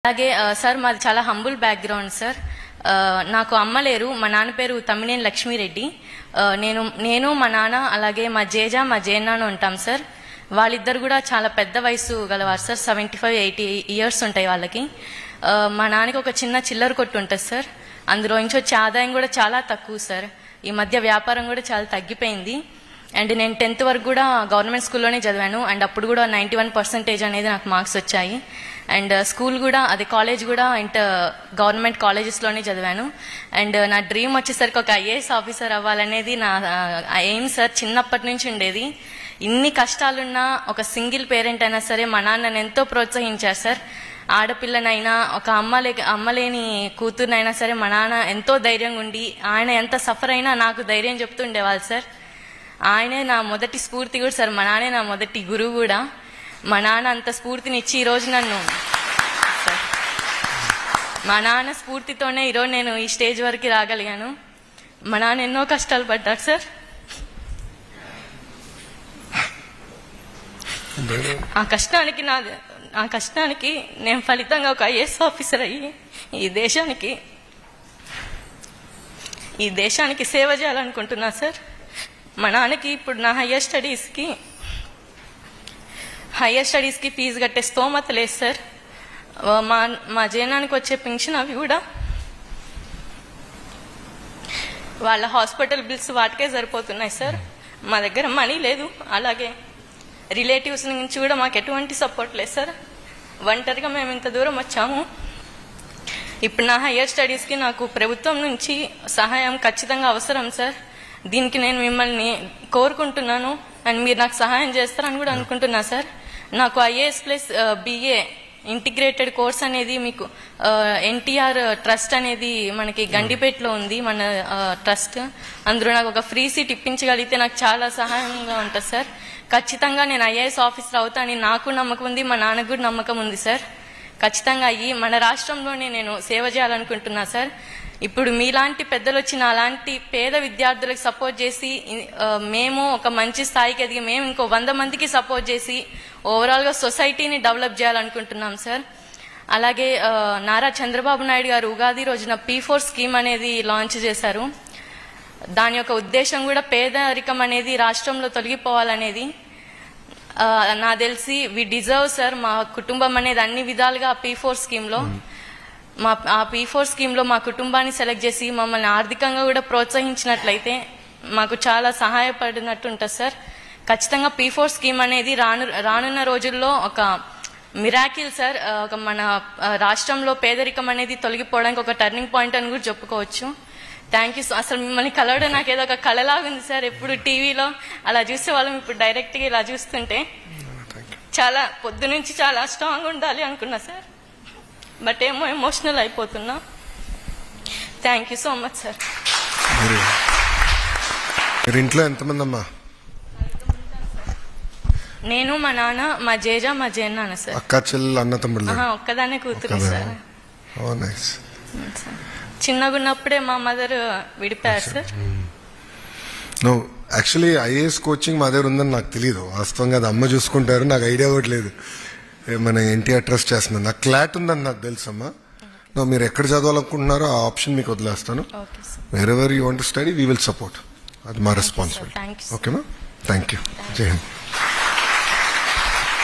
అలాగే సార్ మాది చాలా హంబుల్ బ్యాక్గ్రౌండ్ సార్. నాకు అమ్మ లేరు. మా నాన్న పేరు తమ్మినేని లక్ష్మీరెడ్డి. నేను మా నాన్న అలాగే మా జేజ మా జేనాన్న ఉంటాం సార్. వాళ్ళిద్దరు కూడా చాలా పెద్ద వయసు గలవారు సార్. 75-80 ఇయర్స్ ఉంటాయి వాళ్ళకి. మా నాన్నకి ఒక చిన్న చిల్లర కొట్టు ఉంటుంది సార్. అందులో నుంచి వచ్చే ఆదాయం కూడా చాలా తక్కువ సార్. ఈ మధ్య వ్యాపారం కూడా చాలా తగ్గిపోయింది. అండ్ నేను 10th వరకు కూడా గవర్నమెంట్ స్కూల్లోనే చదివాను. అండ్ అప్పుడు కూడా 91% అనేది నాకు మార్క్స్ వచ్చాయి. అండ్ స్కూల్ కూడా అదే కాలేజ్ కూడా గవర్నమెంట్ కాలేజెస్లోనే చదివాను. అండ్ నా డ్రీమ్ వచ్చేసరికి ఒక IAS ఆఫీసర్ అవ్వాలనేది నా ఎయిమ్ సార్. చిన్నప్పటి నుంచి ఉండేది. ఇన్ని కష్టాలున్నా ఒక సింగిల్ పేరెంట్ అయినా సరే మా నాన్న ఎంతో ప్రోత్సహించారు సార్. ఆడపిల్లనైనా ఒక అమ్మలేని కూతురునైనా సరే మా నాన్న ఎంతో ధైర్యంగా ఉండి ఆయన ఎంత సఫర్ అయినా నాకు ధైర్యం చెప్తూ ఉండేవాళ్ళు సార్. ఆయనే నా మొదటి స్ఫూర్తి కూడా సార్. మా నాన్నే నా మొదటి గురువు కూడా. మా నాన్న అంత స్ఫూర్తినిచ్చి ఈరోజు మా నాన్న స్ఫూర్తితోనే ఈరోజు నేను ఈ స్టేజ్ వరకు రాగలిగాను. మా నాన్న ఎన్నో కష్టాలు పడ్డారు సార్. ఆ కష్టానికి నేను ఫలితంగా ఒక IAS ఆఫీసర్ అయ్యి ఈ దేశానికి సేవ చేయాలనుకుంటున్నా సార్. మా నాన్నకి ఇప్పుడు నా హయ్యర్ స్టడీస్కి ఫీజు కట్టే స్తోమత లేదు సార్. మా జనానికి వచ్చే పెన్షన్ అవి కూడా వాళ్ళ హాస్పిటల్ బిల్స్ వాటికే సరిపోతున్నాయి సార్. మా దగ్గర మనీ లేదు. అలాగే రిలేటివ్స్ నుంచి కూడా మాకు ఎటువంటి సపోర్ట్ లేదు సార్. ఒంటరిగా మేము ఇంత దూరం వచ్చాము. ఇప్పుడు నా హయ్యర్ స్టడీస్కి నాకు ప్రభుత్వం నుంచి సహాయం ఖచ్చితంగా అవసరం సార్. దీనికి నేను మిమ్మల్ని కోరుకుంటున్నాను. అండ్ మీరు నాకు సహాయం చేస్తారని కూడా అనుకుంటున్నా సార్. నాకు IAS plus BA integrated course అనేది మీకు NTR ట్రస్ట్ అనేది మనకి గండిపేటలో ఉంది. మన ట్రస్ట్ అందులో నాకు ఒక ఫ్రీ సీట్ ఇప్పించగలిగితే నాకు చాలా సహాయంగా ఉంటుంది సార్. ఖచ్చితంగా నేను IAS ఆఫీసర్ అవుతానని నాకు నమ్మకం ఉంది. మా నాన్నకు కూడా నమ్మకం ఉంది సార్. ఖచ్చితంగా అయ్యి మన రాష్ట్రంలోనే నేను సేవ చేయాలనుకుంటున్నా సార్. ఇప్పుడు మీలాంటి పెద్దలు వచ్చి నాలాంటి పేద విద్యార్థులకు సపోర్ట్ చేసి మేము ఒక మంచి స్థాయికి ఎదిగి మేము ఇంకో 100 మందికి సపోర్ట్ చేసి ఓవరాల్గా సొసైటీని డెవలప్ చేయాలనుకుంటున్నాం సార్. అలాగే నారా చంద్రబాబు నాయుడు గారు ఉగాది రోజున P4 స్కీమ్ అనేది లాంచ్ చేశారు. దాని యొక్క ఉద్దేశం కూడా పేదరికం అనేది రాష్ట్రంలో తొలగిపోవాలనేది. నా తెలిసి వి డిజర్వ్ సార్. మా కుటుంబం అనేది అన్ని విధాలుగా P4 స్కీమ్లో ఆ P4 స్కీమ్లో మా కుటుంబాన్ని సెలెక్ట్ చేసి మమ్మల్ని ఆర్థికంగా కూడా ప్రోత్సహించినట్లయితే మాకు చాలా సహాయపడినట్టు ఉంటుంది సార్. ఖచ్చితంగా P4 స్కీమ్ అనేది రానున్న రోజుల్లో ఒక మిరాకిల్ సార్. ఒక మన రాష్ట్రంలో పేదరికం అనేది తొలగిపోవడానికి ఒక టర్నింగ్ పాయింట్ అని కూడా చెప్పుకోవచ్చు. Thank you. అసలు మిమ్మల్ని కలవడం నాకు ఏదో ఒక కళలాగా ఉంది సార్. ఎప్పుడు టీవీలో అలా చూసే వాళ్ళం, ఇప్పుడు డైరెక్ట్గా ఇలా చూస్తుంటే చాలా పొద్దు నుంచి చాలా స్ట్రాంగ్ ఉండాలి అనుకున్నా సార్. బట్ ఏమో ఎమోషనల్ అయిపోతున్నా. Thank you so much sir. ఇంట్లో ఎంతమంది అమ్మా? నేను మా నాన్న మా జేజ మా జేనాన్న సార్. అక్క చెల్లెలు అన్న తమ్ముళ్ళు? ఒక్కదానే కూతురు సార్. చిన్నగా ఉన్నప్పుడే మా మదర్ విడిపోయారు సార్. యాక్చువల్లీ IAS కోచింగ్ మా దగ్గర ఉందని నాకు తెలియదు. వాస్తవంగా అది అమ్మ చూసుకుంటారు. నాకు ఐడియా కూడా లేదు. మన NTR ట్రస్ట్ చేస్తున్నాను. నాకు క్లాట్ ఉందని నాకు తెలుసమ్మా. మీరు ఎక్కడ చదవాలనుకుంటున్నారో ఆ ఆప్షన్ మీకు వదిలేస్తాను. Wear ever you want to study we will support. అది మా రెస్పాన్సిబిలిటీ. ఓకేమా? Thank you. జై హింద్.